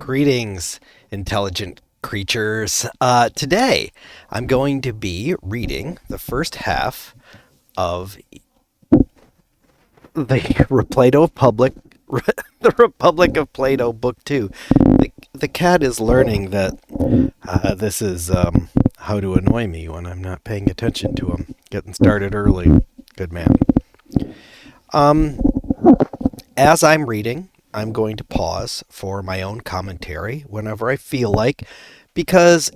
Greetings, intelligent creatures. Today, I'm going to be reading the first half of the Plato Public, the Republic of Plato, Book Two. The cat is learning that this is how to annoy me when I'm not paying attention to him. Getting started early. Good man. Um, as I'm reading, I'm going to pause for my own commentary whenever I feel like, because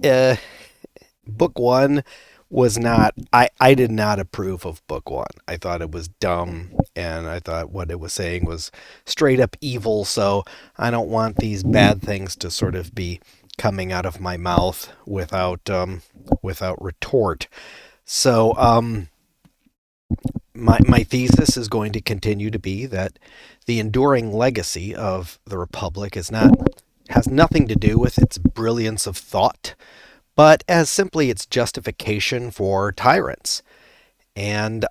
book one was not, I did not approve of book one. I thought it was dumb, and I thought what it was saying was straight up evil, so I don't want these bad things to sort of be coming out of my mouth without retort. So my thesis is going to continue to be that the enduring legacy of the Republic has nothing to do with its brilliance of thought, but as simply its justification for tyrants. And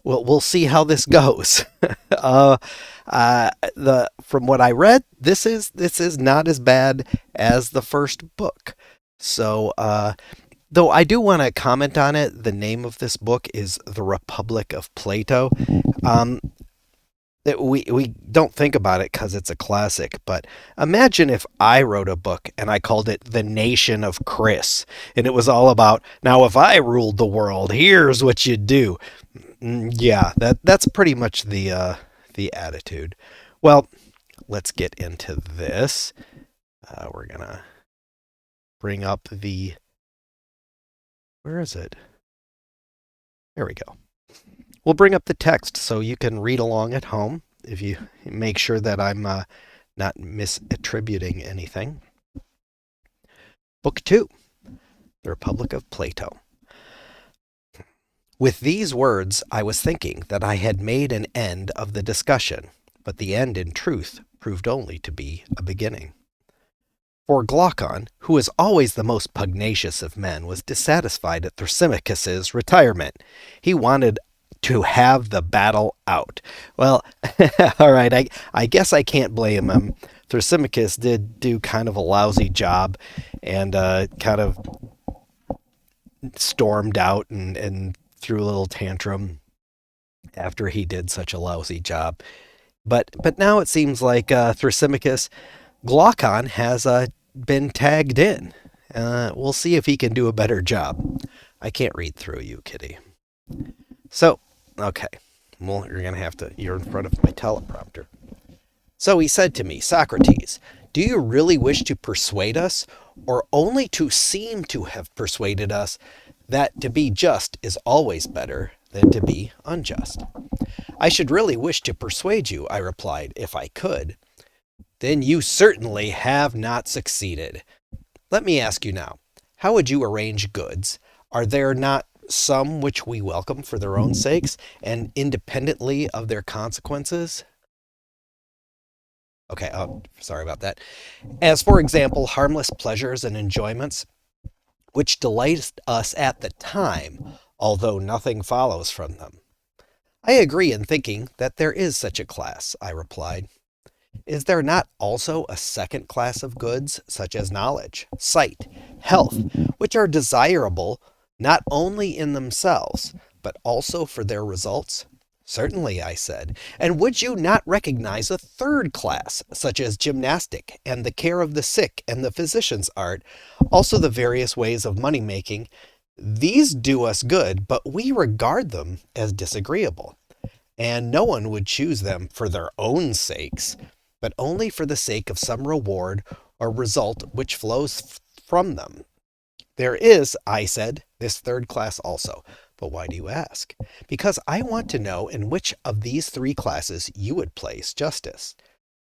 we'll see how this goes. The From what I read, this is not as bad as the first book. So though I do want to comment on it, the name of this book is The Republic of Plato. Um, we don't think about it because it's a classic, but imagine if I wrote a book and I called it The Nation of Chris, and it was all about, now if I ruled the world, here's what you do. Yeah, that's pretty much the attitude. Well, let's get into this. We're gonna bring up the, where is it? There we go. We'll bring up the text so you can read along at home, if you make sure that I'm not misattributing anything. Book 2, The Republic of Plato. With these words, I was thinking that I had made an end of the discussion, but the end in truth proved only to be a beginning. For Glaucon, who was always the most pugnacious of men, was dissatisfied at Thrasymachus's retirement. He wanted to have the battle out. Well, all right, I guess I can't blame him. Thrasymachus did do kind of a lousy job, and kind of stormed out and threw a little tantrum after he did such a lousy job. But now it seems like Thrasymachus, Glaucon has been tagged in. We'll see if he can do a better job. I can't read through you, kitty. So, okay. Well, you're in front of my teleprompter. So he said to me, Socrates, do you really wish to persuade us, or only to seem to have persuaded us, that to be just is always better than to be unjust? I should really wish to persuade you, I replied, if I could. Then you certainly have not succeeded. Let me ask you now, how would you arrange goods? Are there not some which we welcome for their own sakes, and independently of their consequences? Okay, sorry about that. As, for example, harmless pleasures and enjoyments, which delight us at the time, although nothing follows from them. I agree in thinking that there is such a class, I replied. Is there not also a second class of goods, such as knowledge, sight, health, which are desirable not only in themselves, but also for their results? Certainly, I said. And would you not recognize a third class, such as gymnastic, and the care of the sick, and the physician's art, also the various ways of money-making? These do us good, but we regard them as disagreeable. And no one would choose them for their own sakes, but only for the sake of some reward or result which flows from them. There is, I said, this third class also. But why do you ask? Because I want to know in which of these three classes you would place justice.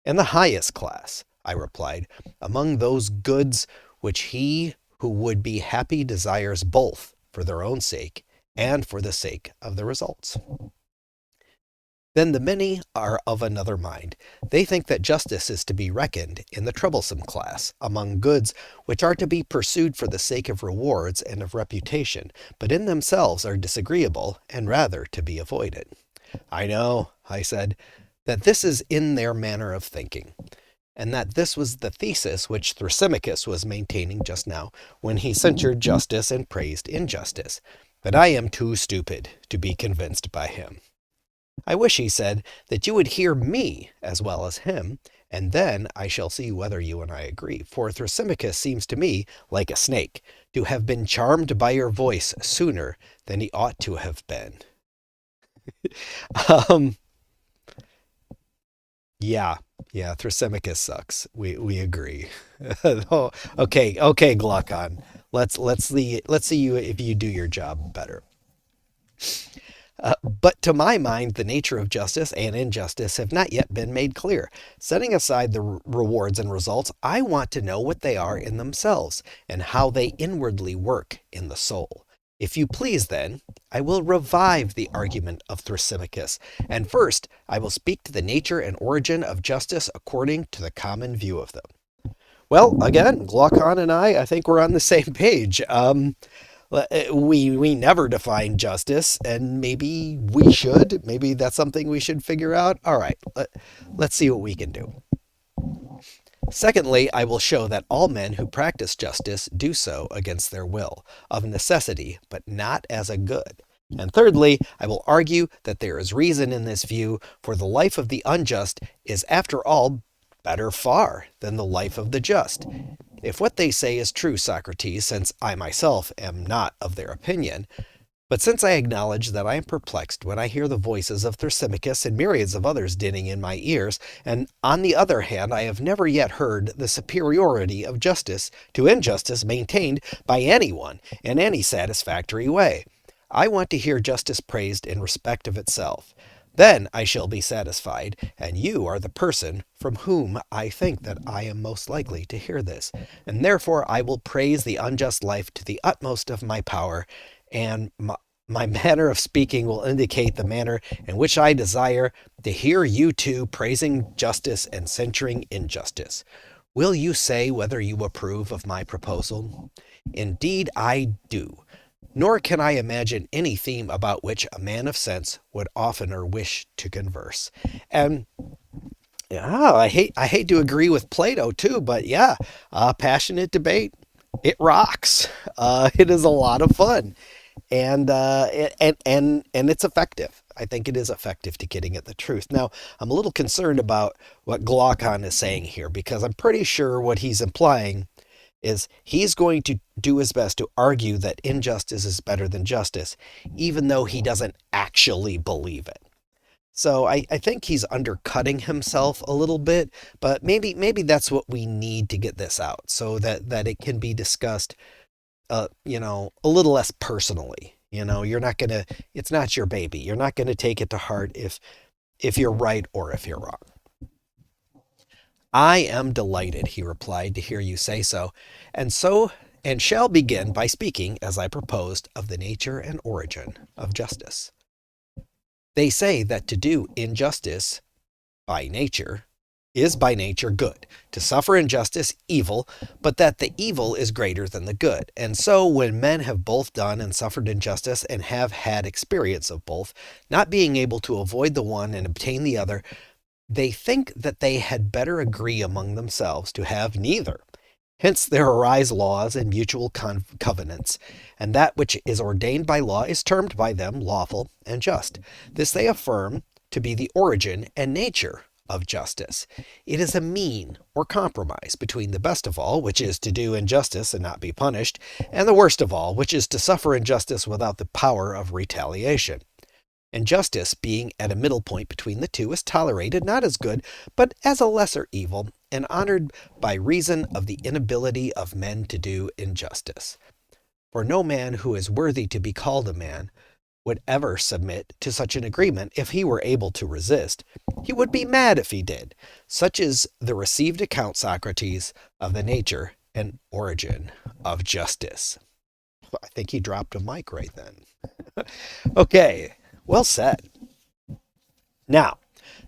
In the highest class, I replied, among those goods which he who would be happy desires both for their own sake and for the sake of the results. Then the many are of another mind. They think that justice is to be reckoned in the troublesome class, among goods which are to be pursued for the sake of rewards and of reputation, but in themselves are disagreeable, and rather to be avoided. I know, I said, that this is in their manner of thinking. and that this was the thesis which Thrasymachus was maintaining just now when he censured justice and praised injustice. But I am too stupid to be convinced by him. I wish, he said, that you would hear me as well as him, and then I shall see whether you and I agree. For Thrasymachus seems to me, like a snake, to have been charmed by your voice sooner than he ought to have been. um, yeah, yeah, Thrasymachus sucks. We agree. Oh, okay, Glaucon. Let's see you if you do your job better. But to my mind, the nature of justice and injustice have not yet been made clear. Setting aside the rewards and results, I want to know what they are in themselves and how they inwardly work in the soul. If you please, then, I will revive the argument of Thrasymachus, and first I will speak to the nature and origin of justice according to the common view of them. Well, again, Glaucon and I think we're on the same page. We never define justice, and maybe we should. Maybe that's something we should figure out. All right, let's see what we can do. Secondly, I will show that all men who practice justice do so against their will, of necessity, but not as a good. And thirdly, I will argue that there is reason in this view, for the life of the unjust is after all better far than the life of the just. If what they say is true, Socrates, since I myself am not of their opinion, but since I acknowledge that I am perplexed when I hear the voices of Thrasymachus and myriads of others dinning in my ears, and on the other hand I have never yet heard the superiority of justice to injustice maintained by anyone in any satisfactory way, I want to hear justice praised in respect of itself. Then I shall be satisfied, and you are the person from whom I think that I am most likely to hear this, and therefore I will praise the unjust life to the utmost of my power, and my manner of speaking will indicate the manner in which I desire to hear you two praising justice and censuring injustice. Will you say whether you approve of my proposal? Indeed, I do. Nor can I imagine any theme about which a man of sense would oftener wish to converse. And yeah, I hate to agree with Plato too, but yeah, passionate debate, it rocks. It is a lot of fun, and it's effective. I think it is effective to getting at the truth. Now, I'm a little concerned about what Glaucon is saying here because I'm pretty sure what he's implying is he's going to do his best to argue that injustice is better than justice, even though he doesn't actually believe it. So I think he's undercutting himself a little bit, but maybe that's what we need to get this out so that it can be discussed, a little less personally. You're not gonna, it's not your baby. You're not gonna take it to heart if you're right or if you're wrong. I am delighted, he replied, to hear you say so, and shall begin by speaking, as I proposed, of the nature and origin of justice. They say that to do injustice by nature is by nature good, to suffer injustice evil, but that the evil is greater than the good. And so when men have both done and suffered injustice and have had experience of both, not being able to avoid the one and obtain the other, they think that they had better agree among themselves to have neither. Hence there arise laws and mutual covenants, and that which is ordained by law is termed by them lawful and just. This they affirm to be the origin and nature of justice. It is a mean or compromise between the best of all, which is to do injustice and not be punished, and the worst of all, which is to suffer injustice without the power of retaliation. And justice, being at a middle point between the two, is tolerated not as good, but as a lesser evil, and honored by reason of the inability of men to do injustice. For no man who is worthy to be called a man would ever submit to such an agreement if he were able to resist. He would be mad if he did. Such is the received account, Socrates, of the nature and origin of justice. I think he dropped a mic right then. Okay. Well said. Now,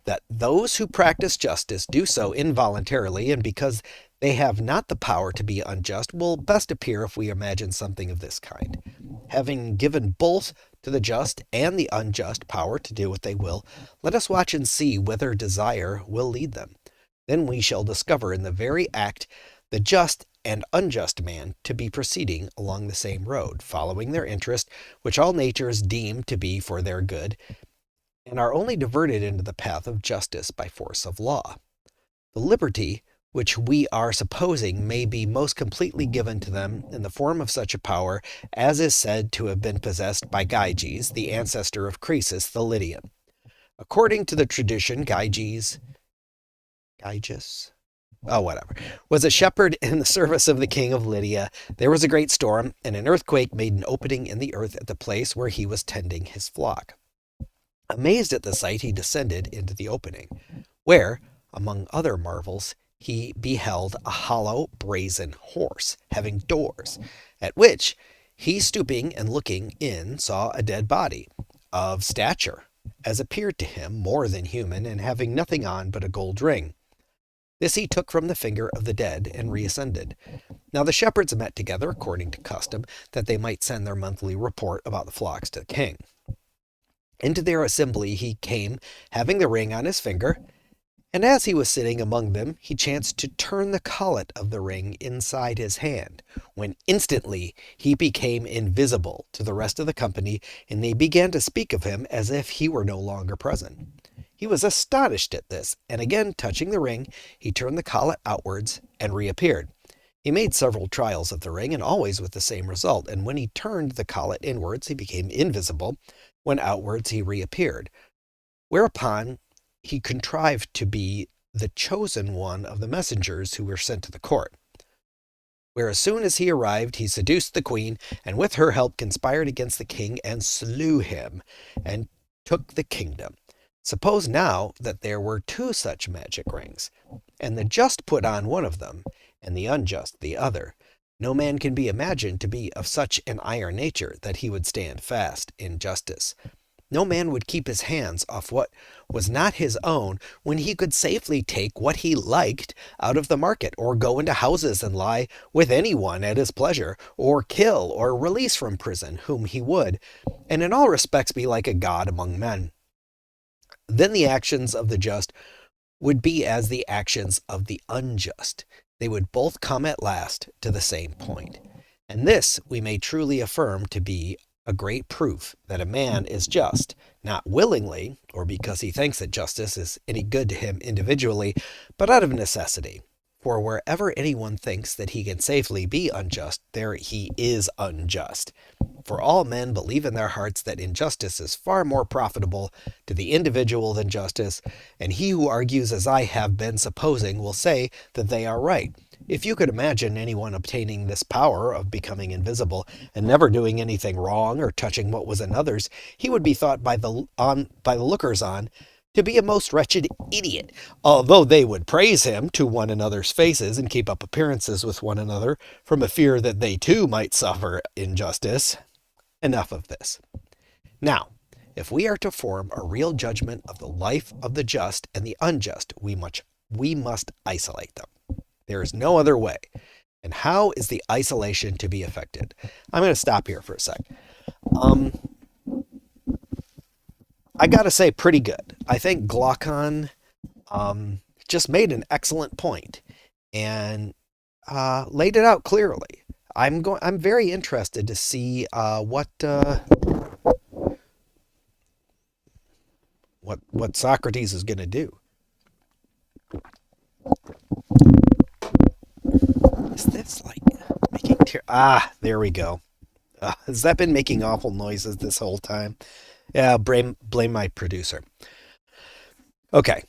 that those who practice justice do so involuntarily and because they have not the power to be unjust will best appear if we imagine something of this kind. Having given both to the just and the unjust power to do what they will, let us watch and see whither desire will lead them. Then we shall discover in the very act the just and unjust man to be proceeding along the same road, following their interest, which all natures deem to be for their good, and are only diverted into the path of justice by force of law. The liberty which we are supposing may be most completely given to them in the form of such a power as is said to have been possessed by Gyges, the ancestor of Croesus the Lydian. According to the tradition, Gyges, was a shepherd in the service of the king of Lydia. There was a great storm, and an earthquake made an opening in the earth at the place where he was tending his flock. Amazed at the sight, he descended into the opening, where, among other marvels, he beheld a hollow brazen horse, having doors, at which he, stooping and looking in, saw a dead body, of stature, as appeared to him more than human, and having nothing on but a gold ring. This he took from the finger of the dead, and reascended. Now the shepherds met together, according to custom, that they might send their monthly report about the flocks to the king. Into their assembly he came, having the ring on his finger, and as he was sitting among them, he chanced to turn the collet of the ring inside his hand, when instantly he became invisible to the rest of the company, and they began to speak of him as if he were no longer present. He was astonished at this, and again touching the ring, he turned the collet outwards and reappeared. He made several trials of the ring, and always with the same result, and when he turned the collet inwards, he became invisible, when outwards he reappeared. Whereupon he contrived to be the chosen one of the messengers who were sent to the court, where as soon as he arrived, he seduced the queen, and with her help conspired against the king, and slew him, and took the kingdom. Suppose now that there were two such magic rings, and the just put on one of them, and the unjust the other. No man can be imagined to be of such an iron nature that he would stand fast in justice. No man would keep his hands off what was not his own, when he could safely take what he liked out of the market, or go into houses and lie with anyone at his pleasure, or kill or release from prison whom he would, and in all respects be like a god among men. Then the actions of the just would be as the actions of the unjust. They would both come at last to the same point. And this we may truly affirm to be a great proof that a man is just, not willingly, or because he thinks that justice is any good to him individually, but out of necessity. For wherever anyone thinks that he can safely be unjust, there he is unjust. For all men believe in their hearts that injustice is far more profitable to the individual than justice, and he who argues as I have been supposing will say that they are right. If you could imagine anyone obtaining this power of becoming invisible and never doing anything wrong or touching what was another's, he would be thought by the lookers-on to be a most wretched idiot, although they would praise him to one another's faces and keep up appearances with one another from a fear that they too might suffer injustice. Enough of this. Now, if we are to form a real judgment of the life of the just and the unjust, we must isolate them. There is no other way. And how is the isolation to be effected? I'm going to stop here for a sec. I got to say, pretty good. I think Glaucon just made an excellent point and laid it out clearly. I'm very interested to see what Socrates is going to do. Is this like making tear? There we go. Has that been making awful noises this whole time? Yeah, blame my producer. Okay,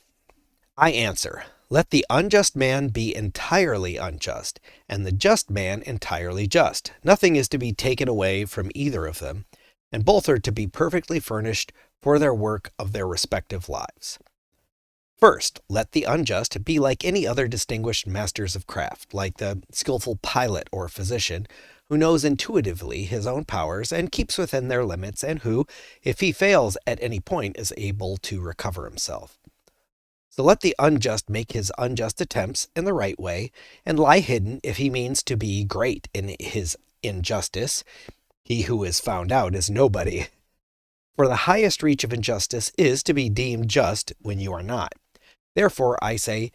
I answer. Let the unjust man be entirely unjust, and the just man entirely just. Nothing is to be taken away from either of them, and both are to be perfectly furnished for their work of their respective lives. First, let the unjust be like any other distinguished masters of craft, like the skillful pilot or physician, who knows intuitively his own powers and keeps within their limits, and who, if he fails at any point, is able to recover himself. So let the unjust make his unjust attempts in the right way, and lie hidden if he means to be great in his injustice. He who is found out is nobody. For the highest reach of injustice is to be deemed just when you are not. Therefore, I say,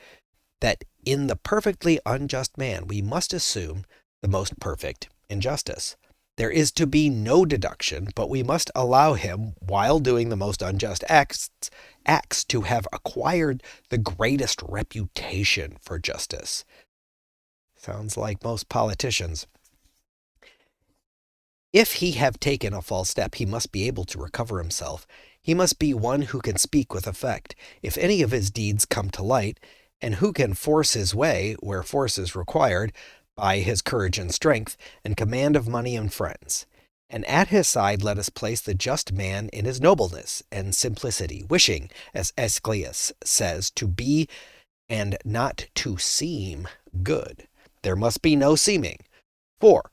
that in the perfectly unjust man we must assume the most perfect injustice. There is to be no deduction, but we must allow him, while doing the most unjust acts to have acquired the greatest reputation for justice. Sounds like most politicians. If he have taken a false step, he must be able to recover himself. He must be one who can speak with effect, if any of his deeds come to light, and who can force his way, where force is required, by his courage and strength, and command of money and friends. And at his side let us place the just man in his nobleness and simplicity, wishing, as Aeschylus says, to be and not to seem good. There must be no seeming. For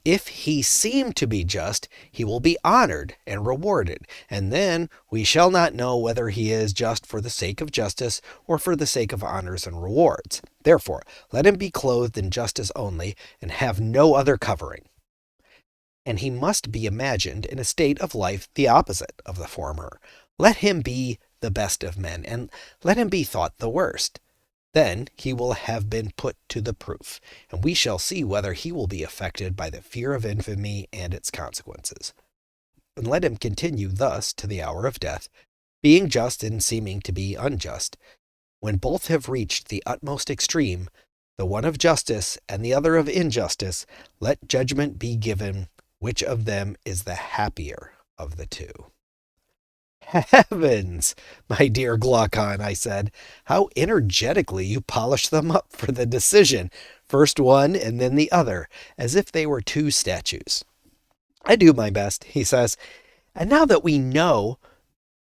if he seem to be just, he will be honored and rewarded, and then we shall not know whether he is just for the sake of justice or for the sake of honors and rewards. Therefore, let him be clothed in justice only, and have no other covering. And he must be imagined in a state of life the opposite of the former. Let him be the best of men, and let him be thought the worst. Then he will have been put to the proof, and we shall see whether he will be affected by the fear of infamy and its consequences. And let him continue thus to the hour of death, being just and seeming to be unjust. When both have reached the utmost extreme, the one of justice and the other of injustice, let judgment be given which of them is the happier of the two. Heavens, my dear Glaucon, I said, how energetically you polish them up for the decision, first one and then the other, as if they were two statues. I do my best, he says, and now that we know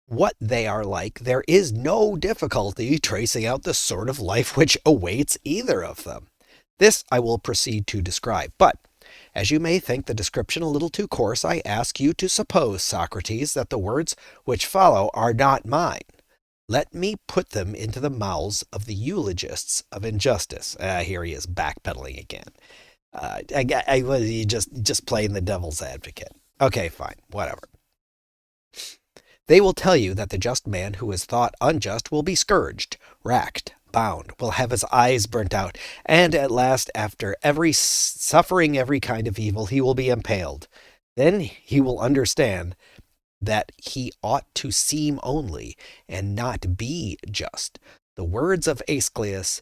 what they are like, there is no difficulty tracing out the sort of life which awaits either of them. This I will proceed to describe, but as you may think the description a little too coarse, I ask you to suppose, Socrates, that the words which follow are not mine. Let me put them into the mouths of the eulogists of injustice. Here he is backpedaling again. I was just playing the devil's advocate. Okay, fine, whatever. They will tell you that the just man who is thought unjust will be scourged, racked, bound, will have his eyes burnt out, and at last, after suffering every kind of evil, he will be impaled. Then he will understand that he ought to seem only, and not be just. The words of Aeschylus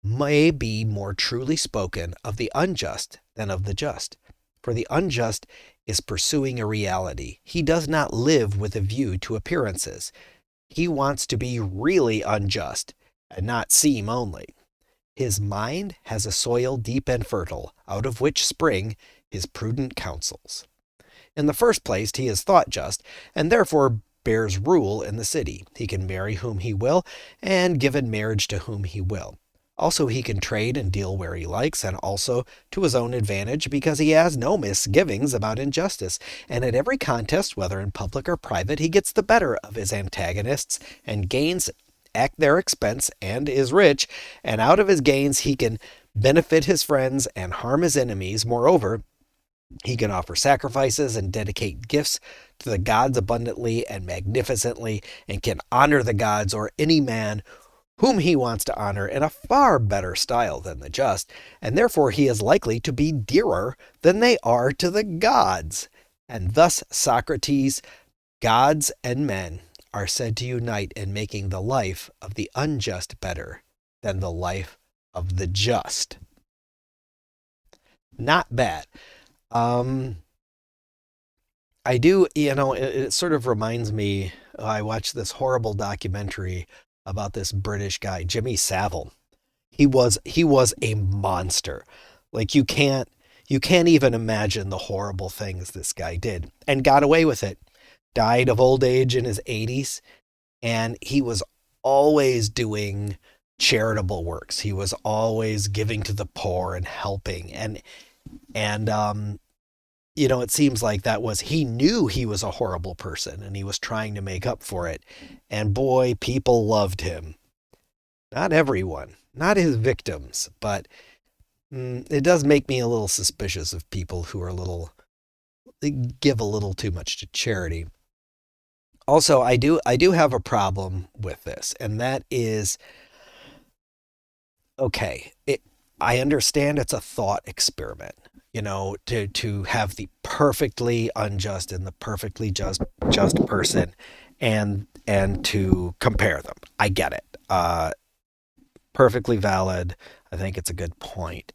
may be more truly spoken of the unjust than of the just. For the unjust is pursuing a reality. He does not live with a view to appearances. He wants to be really unjust, and not seem only. His mind has a soil deep and fertile, out of which spring his prudent counsels. In the first place, he is thought just, and therefore bears rule in the city. He can marry whom he will, and give in marriage to whom he will. Also he can trade and deal where he likes, and also to his own advantage, because he has no misgivings about injustice, and at every contest, whether in public or private, he gets the better of his antagonists, and gains at their expense, and is rich, and out of his gains he can benefit his friends and harm his enemies. Moreover, he can offer sacrifices and dedicate gifts to the gods abundantly and magnificently, and can honor the gods or any man whom he wants to honor in a far better style than the just, and therefore he is likely to be dearer than they are to the gods. And thus, Socrates, gods and men are said to unite in making the life of the unjust better than the life of the just. Not bad. I do, it sort of reminds me, I watched this horrible documentary about this British guy, Jimmy Savile. He was a monster. Like you can't even imagine the horrible things this guy did, and got away with it. Died of old age in his 80s, and he was always doing charitable works. He was always giving to the poor and helping, and it seems like he knew he was a horrible person, and he was trying to make up for it. And boy, people loved him. Not everyone, not his victims, but it does make me a little suspicious of people who they give a little too much to charity. Also, I do have a problem with this, and that is okay, I understand it's a thought experiment, to have the perfectly unjust and the perfectly just person and to compare them. I get it. Perfectly valid. I think it's a good point.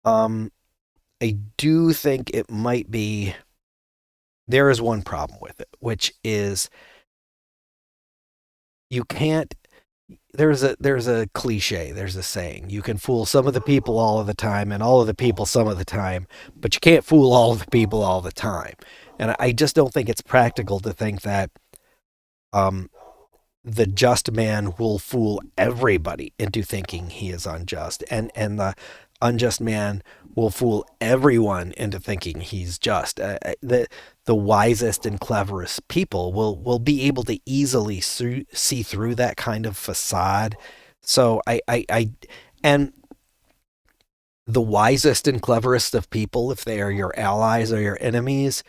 Um, I do think it might be there is one problem with it, which is you can't there's a cliche, there's a saying. You can fool some of the people all of the time and all of the people some of the time, but you can't fool all of the people all the time. And I just don't think it's practical to think that um, the just man will fool everybody into thinking he is unjust, and the unjust man will fool everyone into thinking he's just. The wisest and cleverest people will be able to easily see through that kind of facade. So and the wisest and cleverest of people, if they are your allies or your enemies,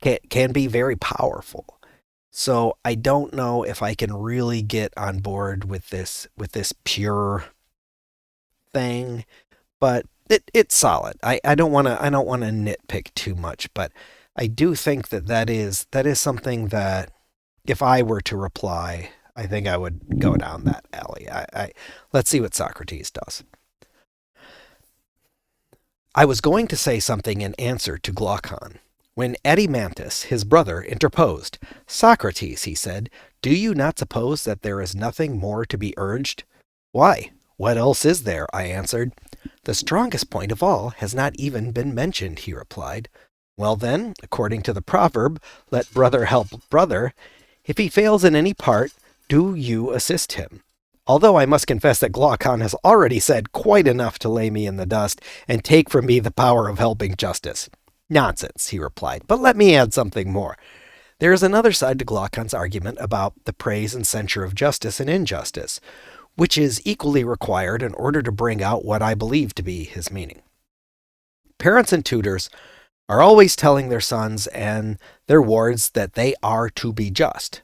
can be very powerful. So I don't know if I can really get on board with this pure thing, but it's solid. I don't want to nitpick too much, but I do think that is something that if I were to reply, I think I would go down that alley. Let's see what Socrates does. I was going to say something in answer to Glaucon, when Erymanthus, his brother, interposed. Socrates, he said, do you not suppose that there is nothing more to be urged? Why, what else is there? I answered. The strongest point of all has not even been mentioned, he replied. Well then, according to the proverb, let brother help brother. If he fails in any part, do you assist him. Although I must confess that Glaucon has already said quite enough to lay me in the dust and take from me the power of helping justice. Nonsense, he replied, but let me add something more. There is another side to Glaucon's argument about the praise and censure of justice and injustice, which is equally required in order to bring out what I believe to be his meaning. Parents and tutors are always telling their sons and their wards that they are to be just.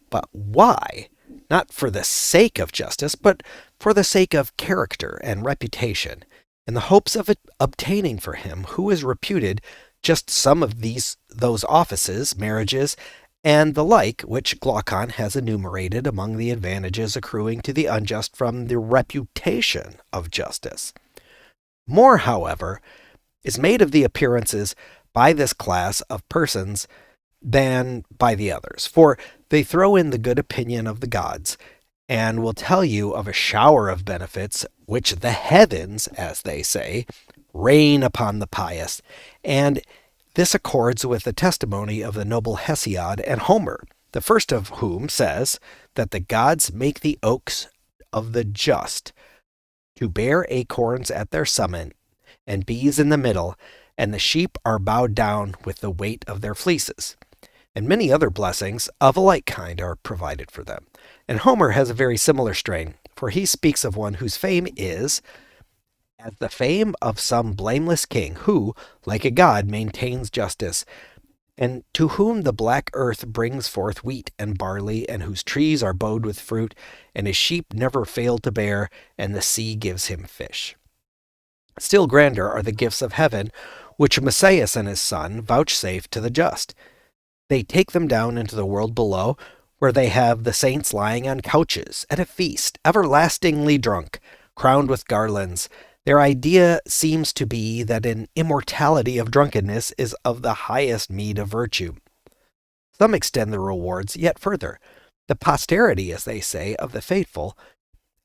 But why? Not for the sake of justice, but for the sake of character and reputation, in the hopes of obtaining for him who is reputed just some of those offices, marriages, and the like which Glaucon has enumerated among the advantages accruing to the unjust from the reputation of justice. More, however, is made of the appearances by this class of persons than by the others, for they throw in the good opinion of the gods, and will tell you of a shower of benefits which the heavens, as they say, rain upon the pious, and this accords with the testimony of the noble Hesiod and Homer, the first of whom says that the gods make the oaks of the just to bear acorns at their summit, and bees in the middle, and the sheep are bowed down with the weight of their fleeces. And many other blessings of a like kind are provided for them. And Homer has a very similar strain, for he speaks of one whose fame is as the fame of some blameless king who, like a god, maintains justice, and to whom the black earth brings forth wheat and barley, and whose trees are bowed with fruit, and his sheep never fail to bear, and the sea gives him fish. Still grander are the gifts of heaven, which Messias and his son vouchsafe to the just. They take them down into the world below, where they have the saints lying on couches, at a feast, everlastingly drunk, crowned with garlands. Their idea seems to be that an immortality of drunkenness is of the highest meed of virtue. Some extend the rewards yet further. The posterity, as they say, of the faithful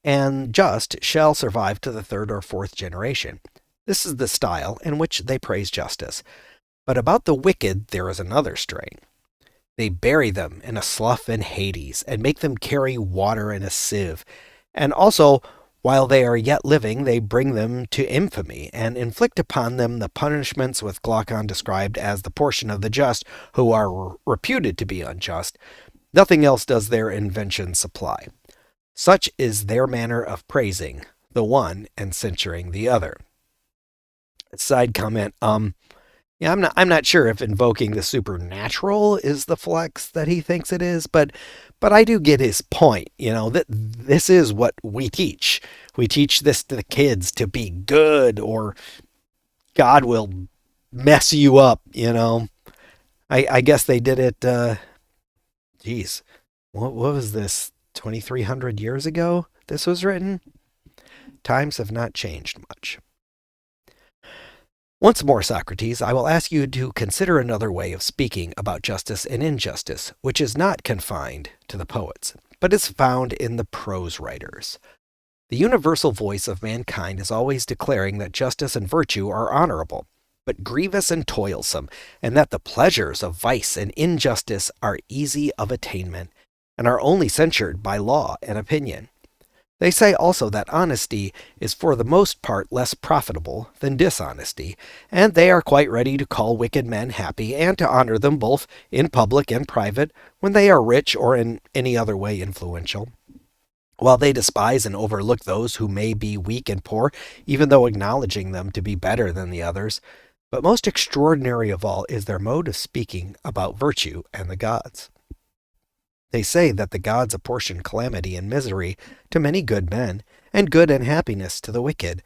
and just shall survive to the third or fourth generation. This is the style in which they praise justice. But about the wicked there is another strain. They bury them in a slough in Hades, and make them carry water in a sieve. And also, while they are yet living, they bring them to infamy, and inflict upon them the punishments which Glaucon described as the portion of the just, who are reputed to be unjust. Nothing else does their invention supply. Such is their manner of praising the one and censuring the other. Side comment, yeah, I'm not sure if invoking the supernatural is the flex that he thinks it is, but I do get his point, that this is what we teach. We teach this to the kids to be good, or God will mess you up, you know. I guess they did it, geez, what was this, 2,300 years ago this was written? Times have not changed much. Once more, Socrates, I will ask you to consider another way of speaking about justice and injustice, which is not confined to the poets, but is found in the prose writers. The universal voice of mankind is always declaring that justice and virtue are honorable, but grievous and toilsome, and that the pleasures of vice and injustice are easy of attainment, and are only censured by law and opinion. They say also that honesty is for the most part less profitable than dishonesty, and they are quite ready to call wicked men happy and to honor them both in public and private when they are rich or in any other way influential, while they despise and overlook those who may be weak and poor, even though acknowledging them to be better than the others. But most extraordinary of all is their mode of speaking about virtue and the gods. They say that the gods apportion calamity and misery to many good men, and good and happiness to the wicked,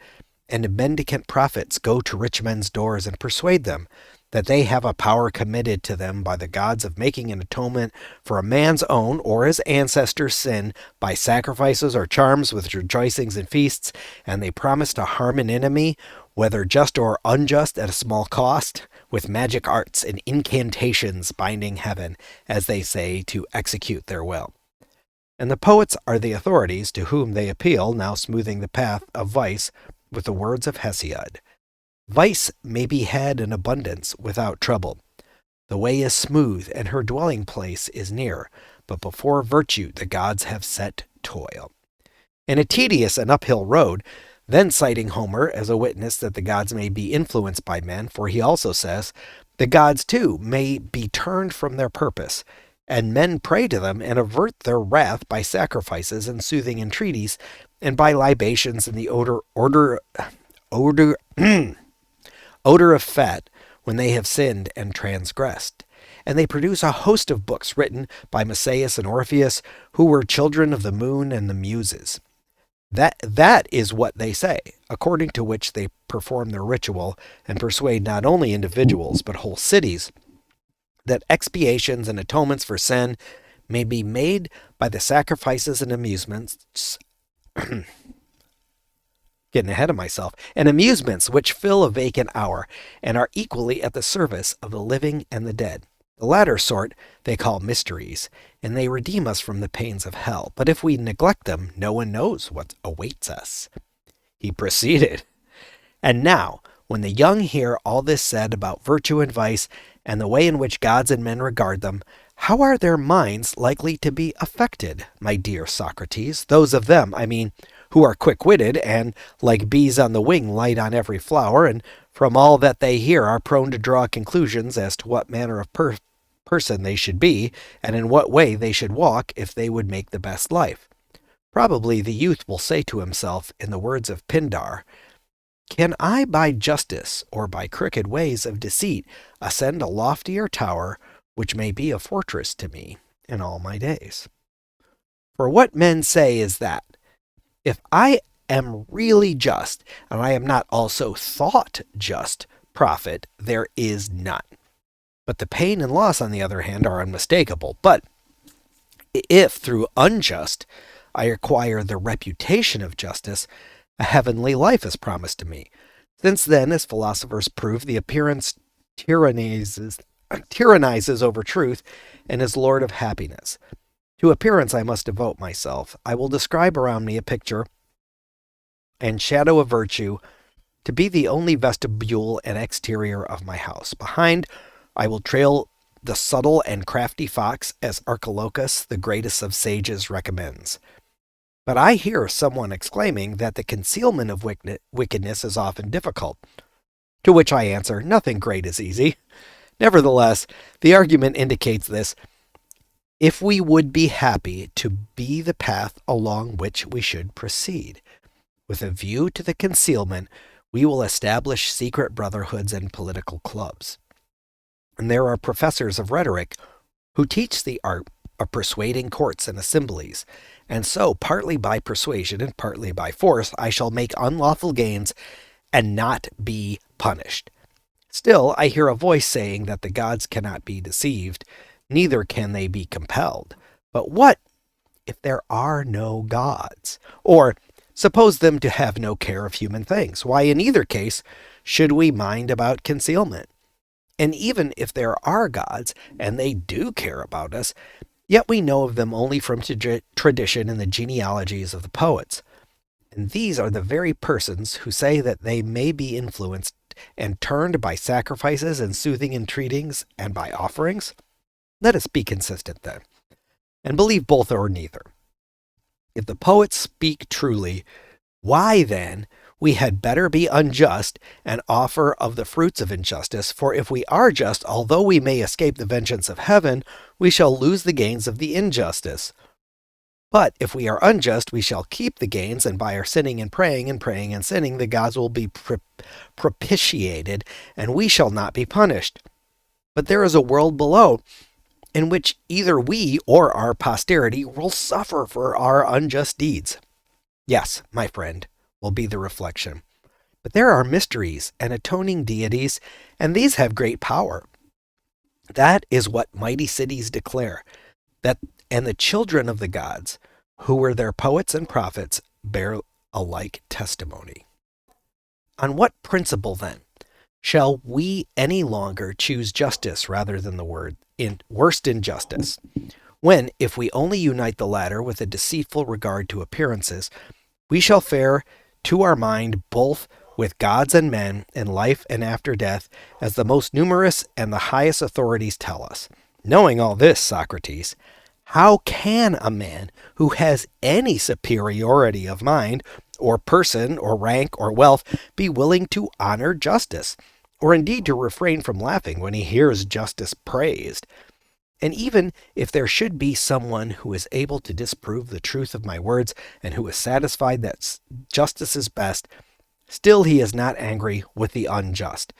and mendicant prophets go to rich men's doors and persuade them that they have a power committed to them by the gods of making an atonement for a man's own or his ancestors' sin by sacrifices or charms with rejoicings and feasts, and they promise to harm an enemy, whether just or unjust, at a small cost, with magic arts and incantations binding heaven, as they say, to execute their will. And the poets are the authorities to whom they appeal, now smoothing the path of vice with the words of Hesiod. Vice may be had in abundance without trouble. The way is smooth, and her dwelling place is near, but before virtue the gods have set toil. In a tedious and uphill road, then citing Homer as a witness that the gods may be influenced by men, for he also says, the gods too may be turned from their purpose, and men pray to them and avert their wrath by sacrifices and soothing entreaties, and by libations and the odor of fat when they have sinned and transgressed. And they produce a host of books written by Messias and Orpheus, who were children of the moon and the muses. That is what they say, according to which they perform their ritual and persuade not only individuals but whole cities that expiations and atonements for sin may be made by the sacrifices and amusements getting ahead of myself, and amusements which fill a vacant hour and are equally at the service of the living and the dead. The latter sort they call mysteries, and they redeem us from the pains of hell. But if we neglect them, no one knows what awaits us. He proceeded. And now, when the young hear all this said about virtue and vice, and the way in which gods and men regard them, how are their minds likely to be affected, my dear Socrates? Those of them, I mean, who are quick-witted and, like bees on the wing, light on every flower, and from all that they hear are prone to draw conclusions as to what manner of person they should be, and in what way they should walk if they would make the best life. Probably the youth will say to himself, in the words of Pindar, can I by justice or by crooked ways of deceit ascend a loftier tower, which may be a fortress to me in all my days? For what men say is that, if I am really just, and I am not also thought just, profit there is none. But the pain and loss, on the other hand, are unmistakable. But if through unjust I acquire the reputation of justice, a heavenly life is promised to me. Since then, as philosophers prove, the appearance tyrannizes over truth and is lord of happiness. To appearance I must devote myself. I will describe around me a picture and shadow of virtue to be the only vestibule and exterior of my house. Behind I will trail the subtle and crafty fox, as Archilochus, the greatest of sages, recommends. But I hear someone exclaiming that the concealment of wickedness is often difficult. To which I answer, nothing great is easy. Nevertheless, the argument indicates this. If we would be happy to be the path along which we should proceed, with a view to the concealment, we will establish secret brotherhoods and political clubs. And there are professors of rhetoric who teach the art of persuading courts and assemblies, And so, partly by persuasion and partly by force, I shall make unlawful gains and not be punished. Still, I hear a voice saying that the gods cannot be deceived, neither can they be compelled. But what if there are no gods? Or suppose them to have no care of human things. Why, in either case, should we mind about concealment? And even if there are gods, and they do care about us, yet we know of them only from tradition and the genealogies of the poets. And these are the very persons who say that they may be influenced and turned by sacrifices and soothing entreatings and by offerings. Let us be consistent then, and believe both or neither. If the poets speak truly, why then we had better be unjust and offer of the fruits of injustice, for if we are just, although we may escape the vengeance of heaven, we shall lose the gains of the injustice. But if we are unjust, we shall keep the gains, and by our sinning and praying and sinning, the gods will be propitiated, and we shall not be punished. But there is a world below, in which either we or our posterity will suffer for our unjust deeds. Yes, my friend, will be the reflection. But there are mysteries and atoning deities, and these have great power. That is what mighty cities declare, and the children of the gods, who were their poets and prophets, bear a like testimony. On what principle, then, shall we any longer choose justice rather than the worst injustice, when, if we only unite the latter with a deceitful regard to appearances, we shall fare to our mind both with gods and men in life and after death, as the most numerous and the highest authorities tell us. Knowing all this, Socrates, how can a man who has any superiority of mind, or person, or rank, or wealth, be willing to honor justice, or indeed to refrain from laughing when he hears justice praised? And even if there should be someone who is able to disprove the truth of my words, and who is satisfied that justice is best, still he is not angry with the unjust.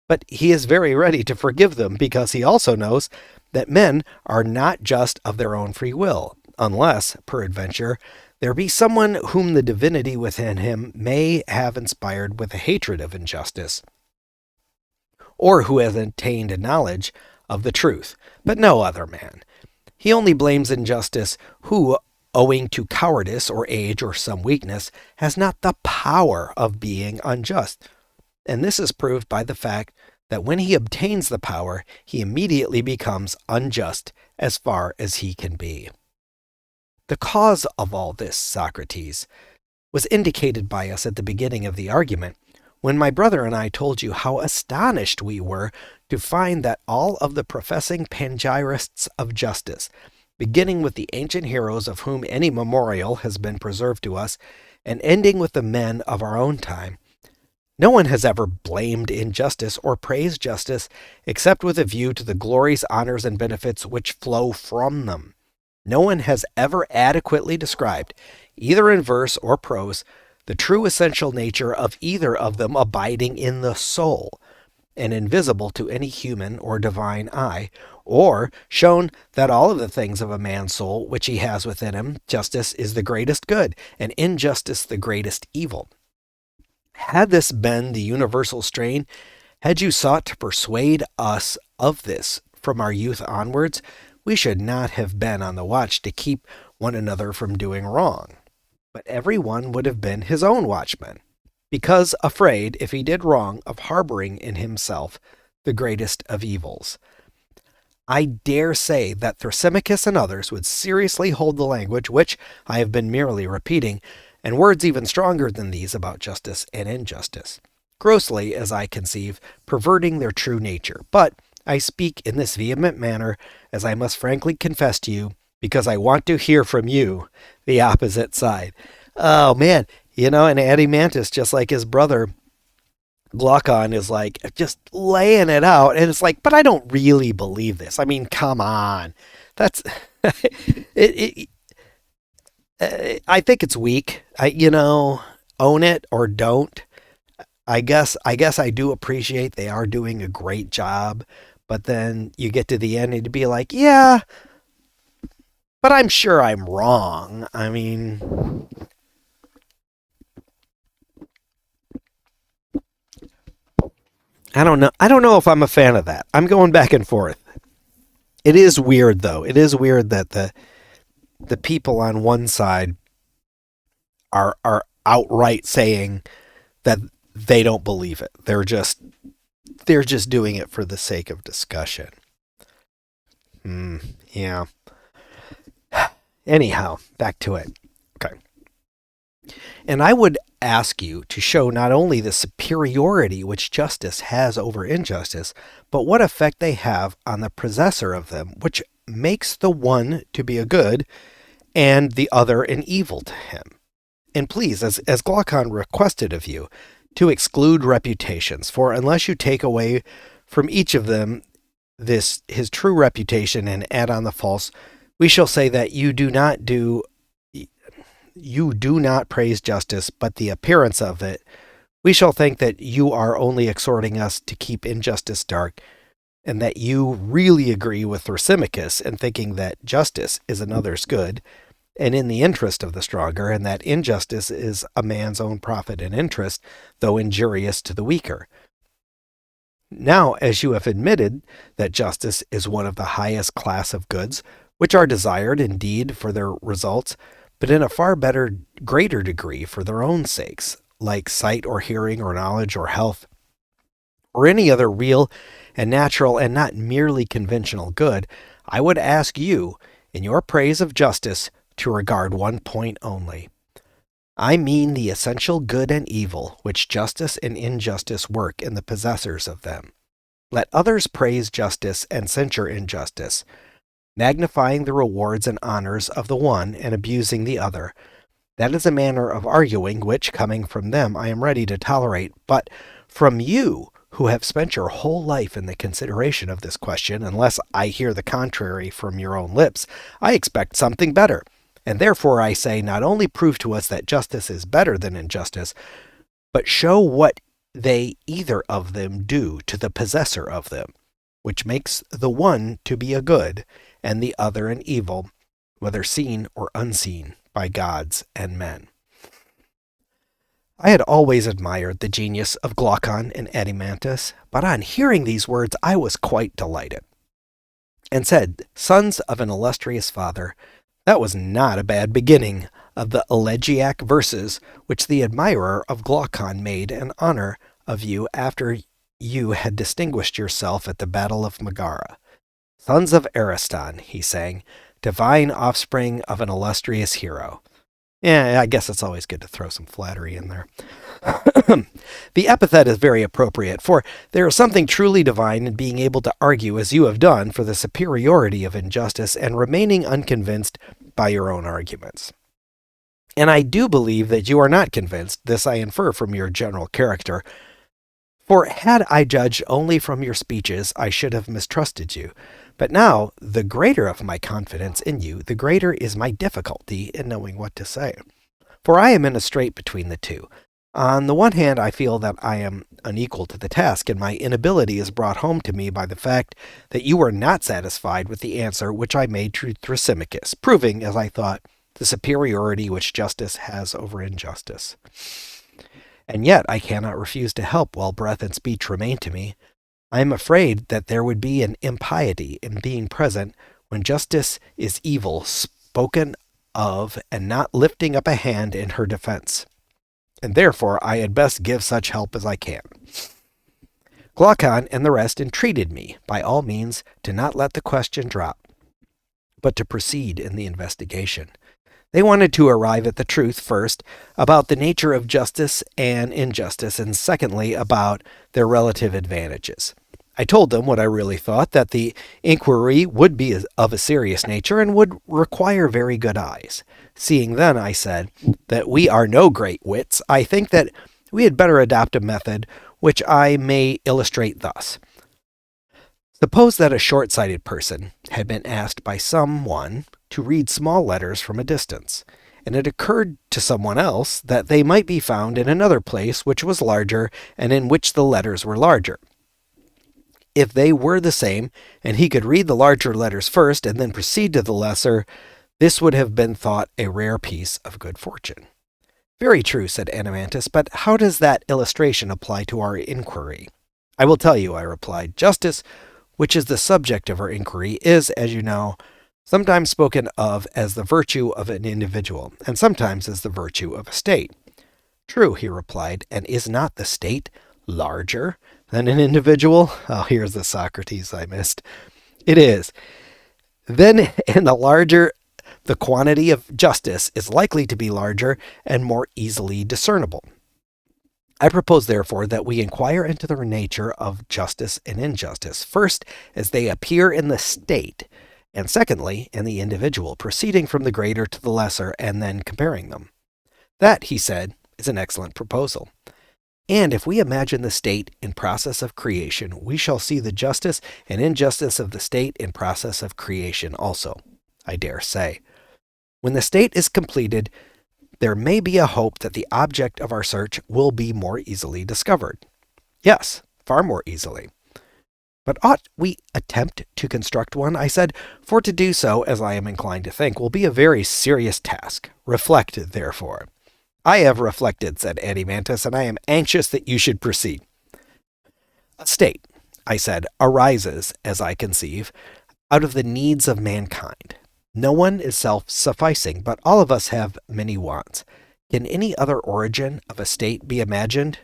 But he is very ready to forgive them, because he also knows that men are not just of their own free will, unless, peradventure, there be someone whom the divinity within him may have inspired with a hatred of injustice, or who has attained a knowledge of the truth, but no other man. He only blames injustice who, owing to cowardice or age or some weakness, has not the power of being unjust. And this is proved by the fact that when he obtains the power, he immediately becomes unjust as far as he can be. The cause of all this, Socrates, was indicated by us at the beginning of the argument, when my brother and I told you how astonished we were to find that all of the professing panegyrists of justice, beginning with the ancient heroes of whom any memorial has been preserved to us, and ending with the men of our own time, no one has ever blamed injustice or praised justice except with a view to the glories, honors, and benefits which flow from them. No one has ever adequately described, either in verse or prose, the true essential nature of either of them abiding in the soul, and invisible to any human or divine eye, or shown that all of the things of a man's soul which he has within him, justice is the greatest good, and injustice the greatest evil. Had this been the universal strain, had you sought to persuade us of this from our youth onwards, we should not have been on the watch to keep one another from doing wrong, but every one would have been his own watchman, because afraid, if he did wrong, of harboring in himself the greatest of evils. I dare say that Thrasymachus and others would seriously hold the language which I have been merely repeating, and words even stronger than these about justice and injustice, grossly, as I conceive, perverting their true nature. But I speak in this vehement manner, as I must frankly confess to you, because I want to hear from you, the opposite side. Oh, man, and Adimantus, just like his brother, Glaucon, is like just laying it out, and it's like, but I don't really believe this. I mean, come on. That's... I think it's weak. Own it or don't. I guess I do appreciate they are doing a great job, but then you get to the end and you'd be like, yeah, But I'm sure I'm wrong. I mean, I don't know. I don't know if I'm a fan of that. I'm going back and forth. It is weird though. It is weird that the people on one side are outright saying that they don't believe it. They're just doing it for the sake of discussion. Yeah. Anyhow, back to it. Okay. And I would ask you to show not only the superiority which justice has over injustice, but what effect they have on the possessor of them, which makes the one to be a good and the other an evil to him. And please, as Glaucon requested of you, to exclude reputations, for unless you take away from each of them his true reputation and add on the false, we shall say that you do not praise justice, but the appearance of it. We shall think that you are only exhorting us to keep injustice dark, and that you really agree with Thrasymachus in thinking that justice is another's good, and in the interest of the stronger, and that injustice is a man's own profit and interest, though injurious to the weaker. Now, as you have admitted that justice is one of the highest class of goods, which are desired indeed for their results, but in a far greater degree for their own sakes, like sight or hearing or knowledge or health, or any other real and natural and not merely conventional good, I would ask you, in your praise of justice, to regard one point only. I mean the essential good and evil which justice and injustice work in the possessors of them. Let others praise justice and censure injustice, magnifying the rewards and honors of the one and abusing the other. That is a manner of arguing which, coming from them, I am ready to tolerate, but from you, who have spent your whole life in the consideration of this question, unless I hear the contrary from your own lips, I expect something better. And therefore I say, not only prove to us that justice is better than injustice, but show what they either of them do to the possessor of them, which makes the one to be a good, and the other an evil, whether seen or unseen by gods and men. I had always admired the genius of Glaucon and Adeimantus, but on hearing these words I was quite delighted, and said, Sons of an illustrious father, that was not a bad beginning of the elegiac verses which the admirer of Glaucon made in honor of you after you had distinguished yourself at the battle of Megara. Sons of Ariston, he sang, divine offspring of an illustrious hero. Yeah, I guess it's always good to throw some flattery in there. The epithet is very appropriate, for there is something truly divine in being able to argue as you have done for the superiority of injustice and remaining unconvinced by your own arguments. And I do believe that you are not convinced, this I infer from your general character, for had I judged only from your speeches, I should have mistrusted you. But now, the greater of my confidence in you, the greater is my difficulty in knowing what to say. For I am in a strait between the two. On the one hand, I feel that I am unequal to the task, and my inability is brought home to me by the fact that you were not satisfied with the answer which I made to Thrasymachus, proving, as I thought, the superiority which justice has over injustice. And yet I cannot refuse to help while breath and speech remain to me. I am afraid that there would be an impiety in being present when justice is evil spoken of and not lifting up a hand in her defense. And therefore I had best give such help as I can. Glaucon and the rest entreated me, by all means, to not let the question drop, but to proceed in the investigation. They wanted to arrive at the truth, first, about the nature of justice and injustice, and secondly, about their relative advantages. I told them what I really thought, that the inquiry would be of a serious nature and would require very good eyes. Seeing then, I said, that we are no great wits, I think that we had better adopt a method which I may illustrate thus. Suppose that a short-sighted person had been asked by someone to read small letters from a distance, and it occurred to someone else that they might be found in another place which was larger and in which the letters were larger. If they were the same, and he could read the larger letters first and then proceed to the lesser, This would have been thought a rare piece of good fortune. Very true, said Animantus, but how does that illustration apply to our inquiry? I will tell you, I replied. Justice, which is the subject of our inquiry, is, as you know, sometimes spoken of as the virtue of an individual, and sometimes as the virtue of a state. True, he replied, and is not the state larger than an individual? Oh, here's the Socrates I missed. It is. Then, in the larger, the quantity of justice is likely to be larger and more easily discernible. I propose, therefore, that we inquire into the nature of justice and injustice, first as they appear in the state, and secondly, in the individual, proceeding from the greater to the lesser and then comparing them. That, he said, is an excellent proposal. And if we imagine the state in process of creation, we shall see the justice and injustice of the state in process of creation also, I dare say. When the state is completed, there may be a hope that the object of our search will be more easily discovered. Yes, far more easily. But ought we attempt to construct one? I said, for to do so, as I am inclined to think, will be a very serious task. Reflect, therefore. I have reflected, said Animantus, and I am anxious that you should proceed. A state, I said, arises, as I conceive, out of the needs of mankind. No one is self-sufficing, but all of us have many wants. Can any other origin of a state be imagined?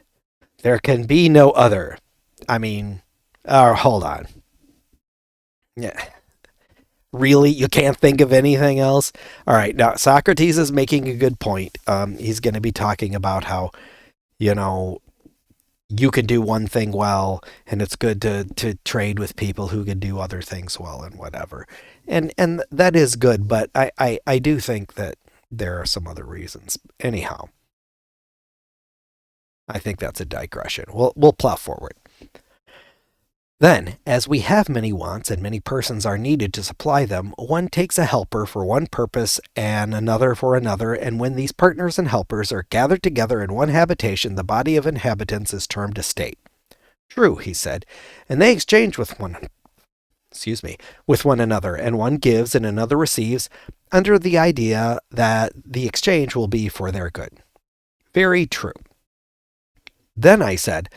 There can be no other. Hold on. Yeah. Really? You can't think of anything else? All right, now Socrates is making a good point. He's going to be talking about how, you can do one thing well, and it's good to trade with people who can do other things well and whatever. And that is good, but I do think that there are some other reasons. Anyhow, I think that's a digression. We'll plow forward. Then, as we have many wants and many persons are needed to supply them, one takes a helper for one purpose and another for another, and when these partners and helpers are gathered together in one habitation, the body of inhabitants is termed a state. True, he said, and they exchange with one another, and one gives and another receives, under the idea that the exchange will be for their good. Very true. Then I said,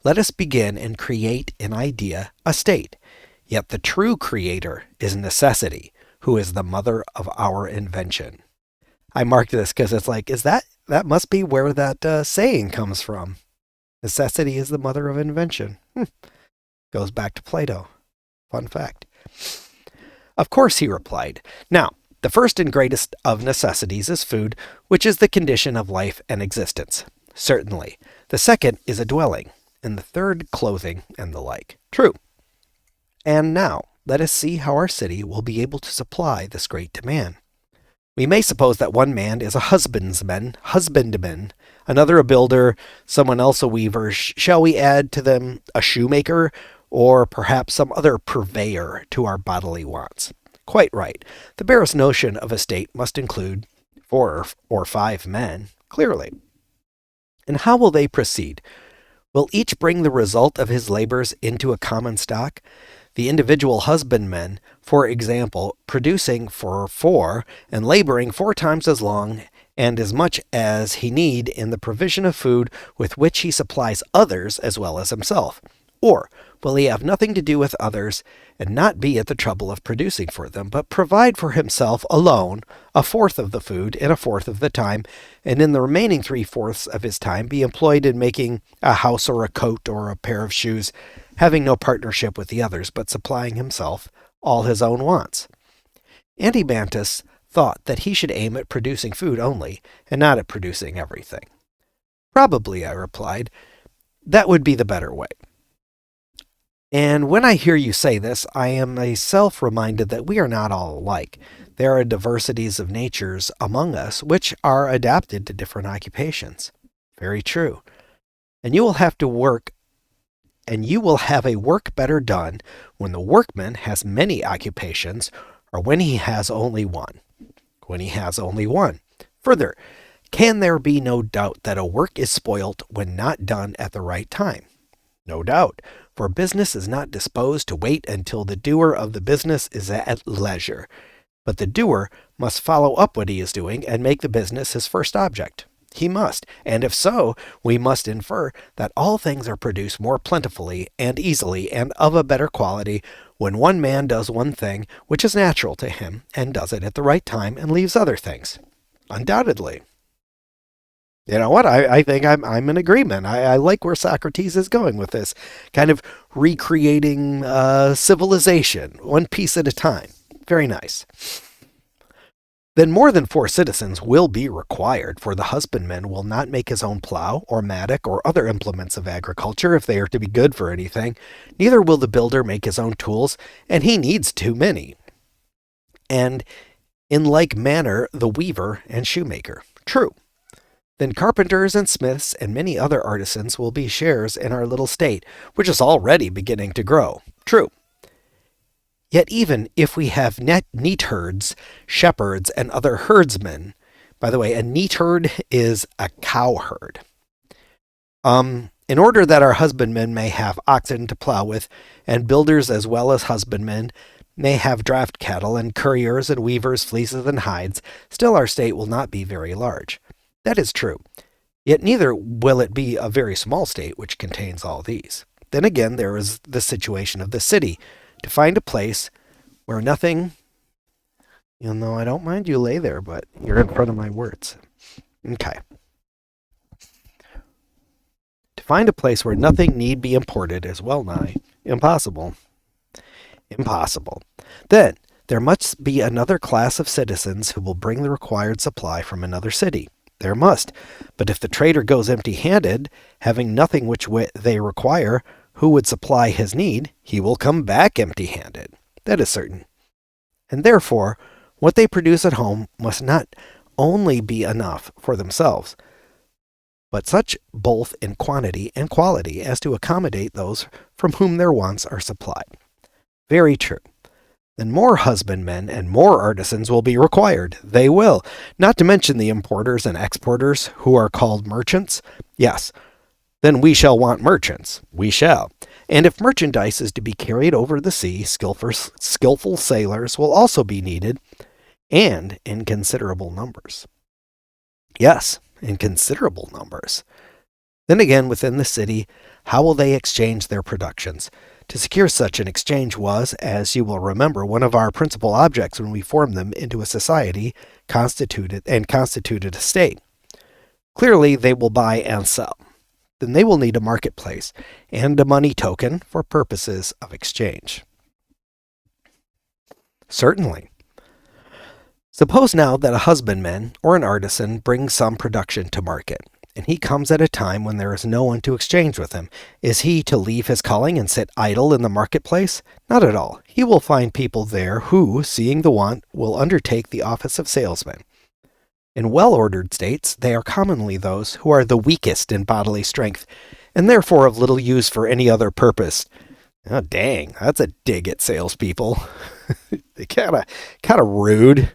let us begin and create an idea, a state. Yet the true creator is necessity, who is the mother of our invention. I marked this because it's like, that must be where that saying comes from. Necessity is the mother of invention. Goes back to Plato. Fun fact. Of course, he replied. Now, the first and greatest of necessities is food, which is the condition of life and existence. Certainly. The second is a dwelling, and the third clothing, and the like. True. And now, let us see how our city will be able to supply this great demand. We may suppose that one man is a husbandman, another a builder, someone else a weaver. Shall we add to them a shoemaker, or perhaps some other purveyor to our bodily wants? Quite right. The barest notion of a state must include 4 or 5 men, clearly. And how will they proceed? Will each bring the result of his labors into a common stock? The individual husbandman, for example, producing for 4 and laboring 4 times as long and as much as he need in the provision of food with which he supplies others as well as himself. Or will he have nothing to do with others and not be at the trouble of producing for them, but provide for himself alone 1/4 of the food in 1/4 of the time, and in the remaining 3/4 of his time be employed in making a house or a coat or a pair of shoes, having no partnership with the others, but supplying himself all his own wants? Animantus thought that he should aim at producing food only, and not at producing everything. Probably, I replied, that would be the better way. And when I hear you say this, I am myself reminded that we are not all alike. There are diversities of natures among us which are adapted to different occupations. Very true. And you will have a work better done when the workman has many occupations, or when he has only one. When he has only one. Further, can there be no doubt that a work is spoilt when not done at the right time? No doubt, for business is not disposed to wait until the doer of the business is at leisure. But the doer must follow up what he is doing and make the business his first object. He must, and if so, we must infer that all things are produced more plentifully and easily and of a better quality when one man does one thing which is natural to him and does it at the right time and leaves other things. Undoubtedly. You know what? I think I'm in agreement. I like where Socrates is going with this, kind of recreating civilization, one piece at a time. Very nice. Then more than 4 citizens will be required, for the husbandman will not make his own plow, or mattock, or other implements of agriculture if they are to be good for anything. Neither will the builder make his own tools, and he needs too many. And in like manner the weaver and shoemaker. True. Then carpenters and smiths and many other artisans will be sharers in our little state, which is already beginning to grow. True. Yet even if we have neatherds, shepherds, and other herdsmen, by the way, a neatherd is a cowherd. In order that our husbandmen may have oxen to plow with, and builders as well as husbandmen may have draft cattle, and curriers and weavers fleeces and hides, still our state will not be very large. That is true. Yet neither will it be a very small state which contains all these. Then again, there is the situation of the city, to find a place where nothing, you know, I don't mind you lay there, but you're in front of my words. Okay. To find a place where nothing need be imported is well nigh impossible. Impossible. Then there must be another class of citizens who will bring the required supply from another city. There must. But if the trader goes empty-handed, having nothing which they require, who would supply his need, he will come back empty-handed. That is certain. And therefore, what they produce at home must not only be enough for themselves, but such both in quantity and quality as to accommodate those from whom their wants are supplied. Very true. Then more husbandmen and more artisans will be required. They will. Not to mention the importers and exporters, who are called merchants. Yes. Then we shall want merchants. We shall. And if merchandise is to be carried over the sea, skillful sailors will also be needed, and in considerable numbers. Yes, in considerable numbers. Then again, within the city, how will they exchange their productions? To secure such an exchange was, as you will remember, one of our principal objects when we formed them into a society constituted a state. Clearly, they will buy and sell. Then they will need a marketplace and a money token for purposes of exchange. Certainly. Suppose now that a husbandman or an artisan brings some production to market, and he comes at a time when there is no one to exchange with him. Is he to leave his calling and sit idle in the marketplace? Not at all. He will find people there who, seeing the want, will undertake the office of salesman. In well-ordered states, they are commonly those who are the weakest in bodily strength, and therefore of little use for any other purpose. Oh, dang, that's a dig at salespeople. They kind of rude.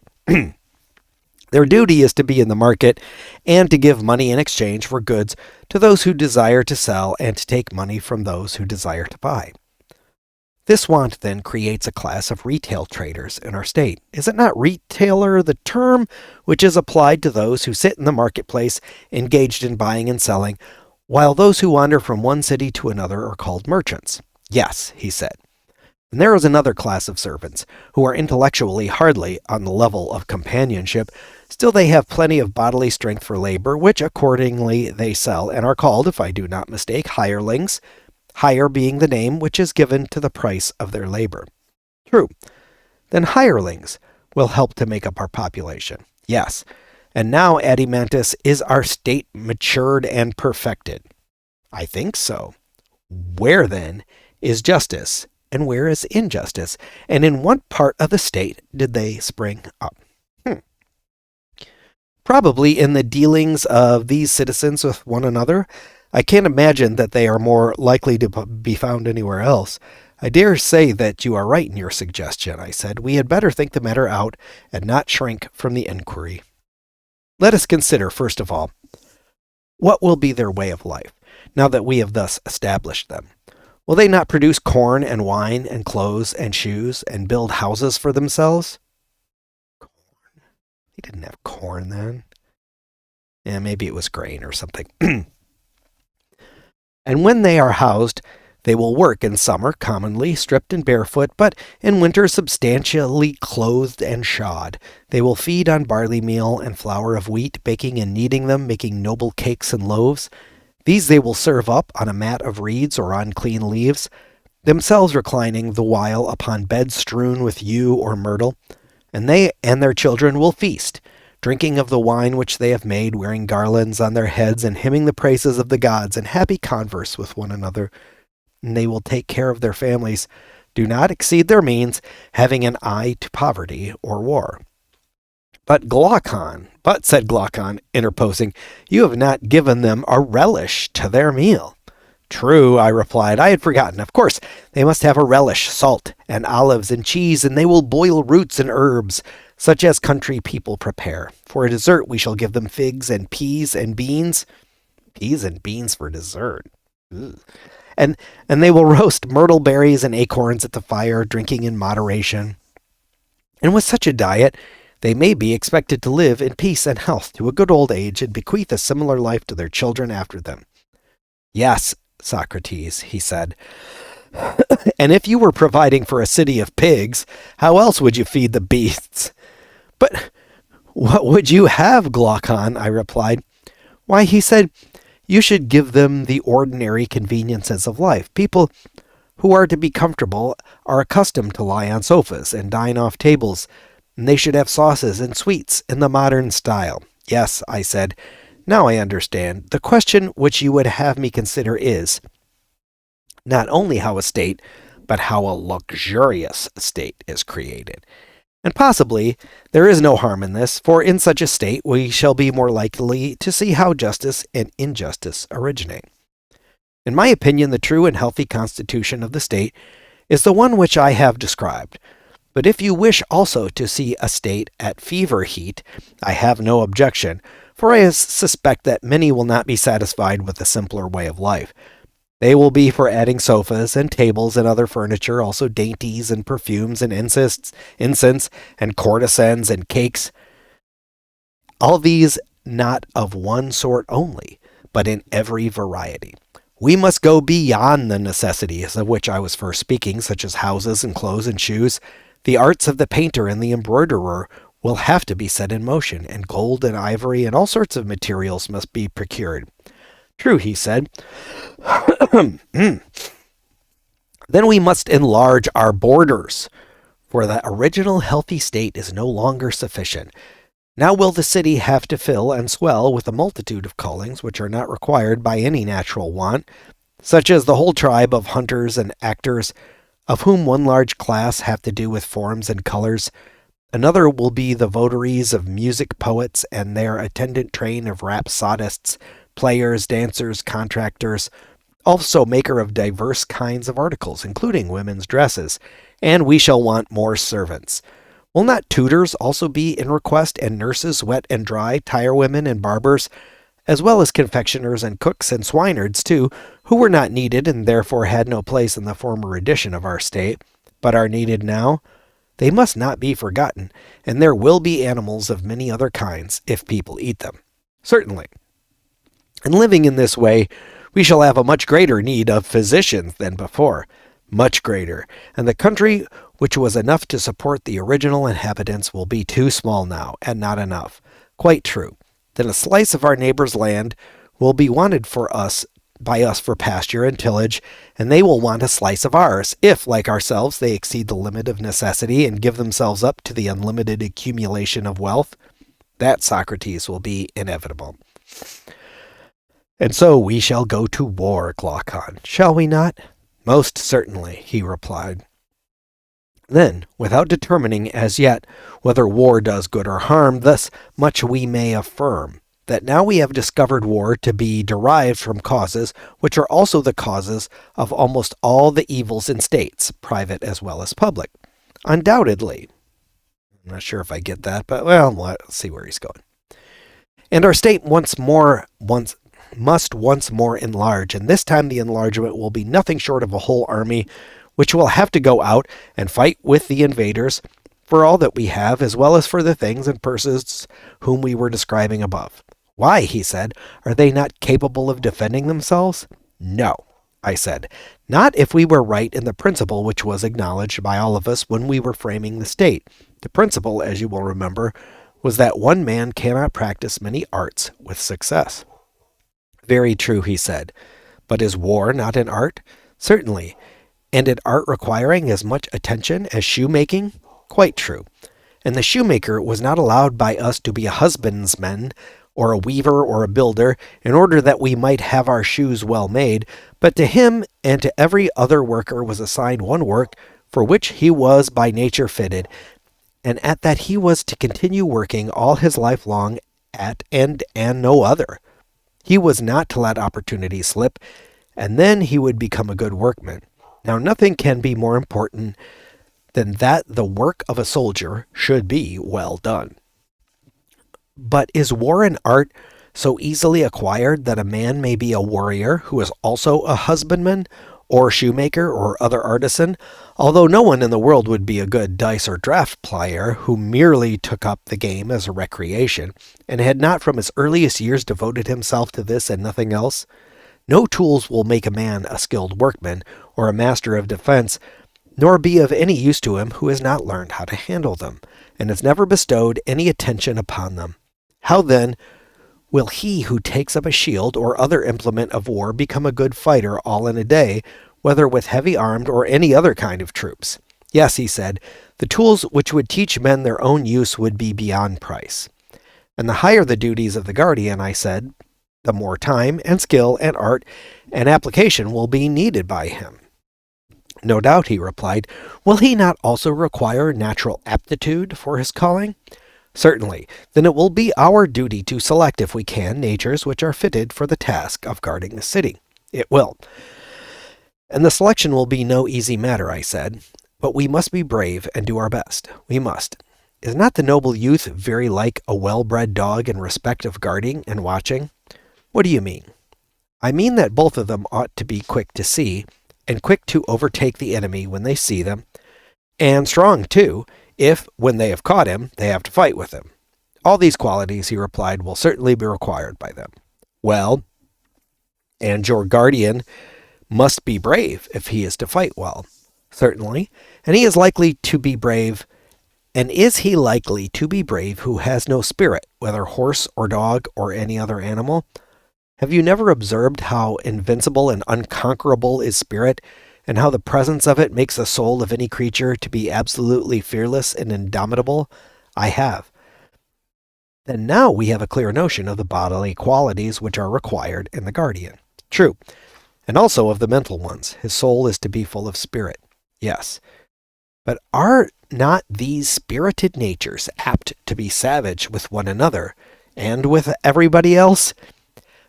Their duty is to be in the market and to give money in exchange for goods to those who desire to sell and to take money from those who desire to buy. This want then creates a class of retail traders in our state. Is it not retailer the term which is applied to those who sit in the marketplace engaged in buying and selling, while those who wander from one city to another are called merchants? Yes, he said. And there is another class of servants, who are intellectually hardly on the level of companionship, still they have plenty of bodily strength for labor, which accordingly they sell, and are called, if I do not mistake, hirelings, hire being the name which is given to the price of their labor. True. Then hirelings will help to make up our population. Yes. And now, Adimantus, is our state matured and perfected? I think so. Where, then, is justice, and where is injustice? And in what part of the state did they spring up? Probably in the dealings of these citizens with one another. I can't imagine that they are more likely to be found anywhere else. I dare say that you are right in your suggestion, I said. We had better think the matter out and not shrink from the inquiry. Let us consider, first of all, what will be their way of life, now that we have thus established them. Will they not produce corn and wine and clothes and shoes and build houses for themselves? didn't have corn then. Yeah, maybe it was grain or something. And when they are housed, they will work in summer, commonly stripped and barefoot, but in winter substantially clothed and shod. They will feed on barley meal and flour of wheat, baking and kneading them, making noble cakes and loaves. These they will serve up on a mat of reeds or on clean leaves, themselves reclining the while upon beds strewn with yew or myrtle. And they and their children will feast, drinking of the wine which they have made, wearing garlands on their heads, and hymning the praises of the gods, and happy converse with one another. And they will take care of their families, do not exceed their means, having an eye to poverty or war. But, said Glaucon, interposing, you have not given them a relish to their meal. True, I replied, I had forgotten. Of course, they must have a relish, salt, and olives, and cheese, and they will boil roots and herbs, such as country people prepare. For a dessert we shall give them figs and peas and beans. Peas and beans for dessert. Ugh. And they will roast myrtle berries and acorns at the fire, drinking in moderation. And with such a diet, they may be expected to live in peace and health to a good old age and bequeath a similar life to their children after them. Yes, Socrates, he said. And if you were providing for a city of pigs, how else would you feed the beasts? But what would you have, Glaucon? I replied. Why, he said, you should give them the ordinary conveniences of life. People who are to be comfortable are accustomed to lie on sofas and dine off tables, and they should have sauces and sweets in the modern style. Yes, I said, now I understand. The question which you would have me consider is not only how a state, but how a luxurious state is created. And possibly there is no harm in this, for in such a state we shall be more likely to see how justice and injustice originate. In my opinion, the true and healthy constitution of the state is the one which I have described. But if you wish also to see a state at fever heat, I have no objection, for I suspect that many will not be satisfied with the simpler way of life. They will be for adding sofas and tables and other furniture, also dainties and perfumes and incense and courtesans and cakes. All these not of one sort only, but in every variety. We must go beyond the necessities of which I was first speaking, such as houses and clothes and shoes. The arts of the painter and the embroiderer will have to be set in motion, and gold and ivory and all sorts of materials must be procured. True, he said. Then we must enlarge our borders, for the original healthy state is no longer sufficient. Now will the city have to fill and swell with a multitude of callings which are not required by any natural want, such as the whole tribe of hunters and actors, of whom one large class have to do with forms and colors. Another will be the votaries of music poets and their attendant train of rhapsodists, players, dancers, contractors, also maker of diverse kinds of articles, including women's dresses, and we shall want more servants. Will not tutors also be in request, and nurses, wet and dry, tirewomen and barbers, as well as confectioners and cooks and swineherds too, who were not needed and therefore had no place in the former edition of our state, but are needed now? They must not be forgotten, and there will be animals of many other kinds, if people eat them. Certainly. And living in this way, we shall have a much greater need of physicians than before, much greater, and the country which was enough to support the original inhabitants will be too small now, and not enough. Quite true. Then a slice of our neighbor's land will be wanted by us for pasture and tillage, and they will want a slice of ours, if, like ourselves, they exceed the limit of necessity and give themselves up to the unlimited accumulation of wealth. That, Socrates, will be inevitable. And so we shall go to war, Glaucon, shall we not? Most certainly, he replied. Then, without determining as yet whether war does good or harm, thus much we may affirm, that now we have discovered war to be derived from causes which are also the causes of almost all the evils in states, private as well as public. Undoubtedly. I'm not sure if I get that, but well, let's see where he's going. And our state must once more enlarge, and this time the enlargement will be nothing short of a whole army, which will have to go out and fight with the invaders, for all that we have, as well as for the things and persons whom we were describing above. Why, he said, are they not capable of defending themselves? No, I said, not if we were right in the principle which was acknowledged by all of us when we were framing the state. The principle, as you will remember, was that one man cannot practice many arts with success. Very true, he said. But is war not an art? Certainly. And an art requiring as much attention as shoemaking? Quite true. And the shoemaker was not allowed by us to be a husbandman, or a weaver, or a builder, in order that we might have our shoes well made, but to him and to every other worker was assigned one work for which he was by nature fitted, and at that he was to continue working all his life long at and no other. He was not to let opportunity slip, and then he would become a good workman. Now nothing can be more important than that the work of a soldier should be well done. But is war an art so easily acquired that a man may be a warrior who is also a husbandman, or shoemaker, or other artisan, although no one in the world would be a good dice or draught player who merely took up the game as a recreation, and had not from his earliest years devoted himself to this and nothing else? No tools will make a man a skilled workman, or a master of defense, nor be of any use to him who has not learned how to handle them, and has never bestowed any attention upon them. How then will he who takes up a shield or other implement of war become a good fighter all in a day, whether with heavy armed or any other kind of troops? Yes, he said, the tools which would teach men their own use would be beyond price. And the higher the duties of the guardian, I said, the more time and skill and art and application will be needed by him. No doubt, he replied. Will he not also require natural aptitude for his calling? Certainly. Then it will be our duty to select, if we can, natures which are fitted for the task of guarding the city. It will. And the selection will be no easy matter, I said. But we must be brave and do our best. We must. Is not the noble youth very like a well-bred dog in respect of guarding and watching? What do you mean? I mean that both of them ought to be quick to see, and quick to overtake the enemy when they see them, and strong, too, if, when they have caught him, they have to fight with him. All these qualities, he replied, will certainly be required by them. Well, and your guardian must be brave if he is to fight well. Certainly. And he is likely to be brave. And is he likely to be brave who has no spirit, whether horse or dog or any other animal? Have you never observed how invincible and unconquerable is spirit, and how the presence of it makes the soul of any creature to be absolutely fearless and indomitable? I have. Then now we have a clear notion of the bodily qualities which are required in the guardian. True. And also of the mental ones. His soul is to be full of spirit. Yes. But are not these spirited natures apt to be savage with one another, and with everybody else?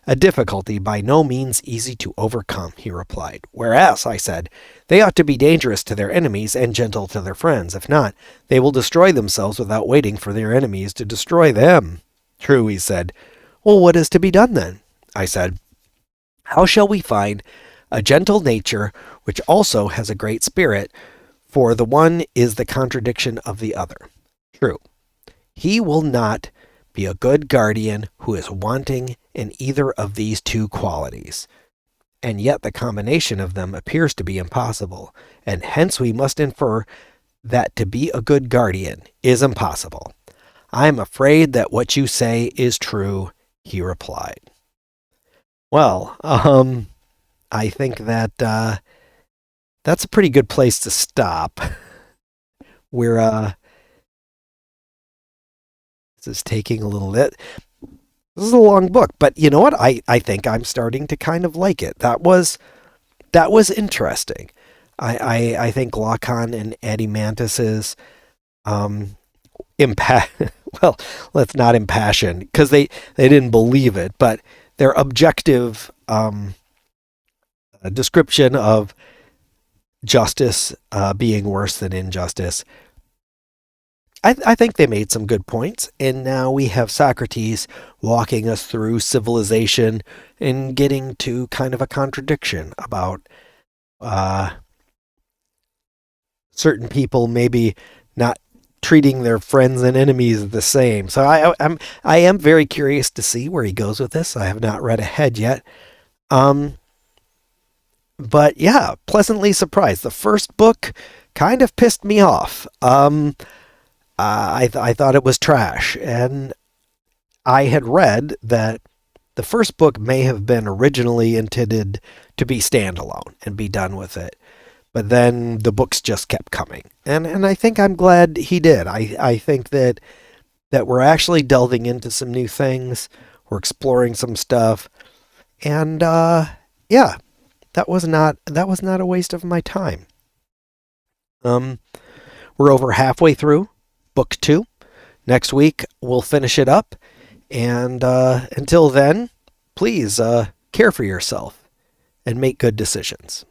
A difficulty by no means easy to overcome, he replied. Whereas, I said, they ought to be dangerous to their enemies and gentle to their friends. If not, they will destroy themselves without waiting for their enemies to destroy them. True, he said. Well, what is to be done then? I said, how shall we find a gentle nature which also has a great spirit, for the one is the contradiction of the other? True. He will not be a good guardian who is wanting in either of these two qualities. And yet the combination of them appears to be impossible, and hence we must infer that to be a good guardian is impossible. I am afraid that what you say is true, he replied. Well, I think that that's a pretty good place to stop. We're this is taking a little bit. This is a long book, but you know what? I think I'm starting to kind of like it. That was interesting. I think Glaucon and Adimantus's well, let's not impassion, because they didn't believe it, but their objective description of justice being worse than injustice. I think they made some good points, and now we have Socrates walking us through civilization and getting to kind of a contradiction about certain people maybe not treating their friends and enemies the same. So I am very curious to see where he goes with this. I have not read ahead yet. Um, but yeah, pleasantly surprised. The first book kind of pissed me off. I thought it was trash, and I had read that the first book may have been originally intended to be standalone and be done with it. But then the books just kept coming. And I think I'm glad he did. I think that we're actually delving into some new things. We're exploring some stuff. And yeah, that was not a waste of my time. Um we're over halfway through book 2. Next week we'll finish it up. And until then, please care for yourself and make good decisions.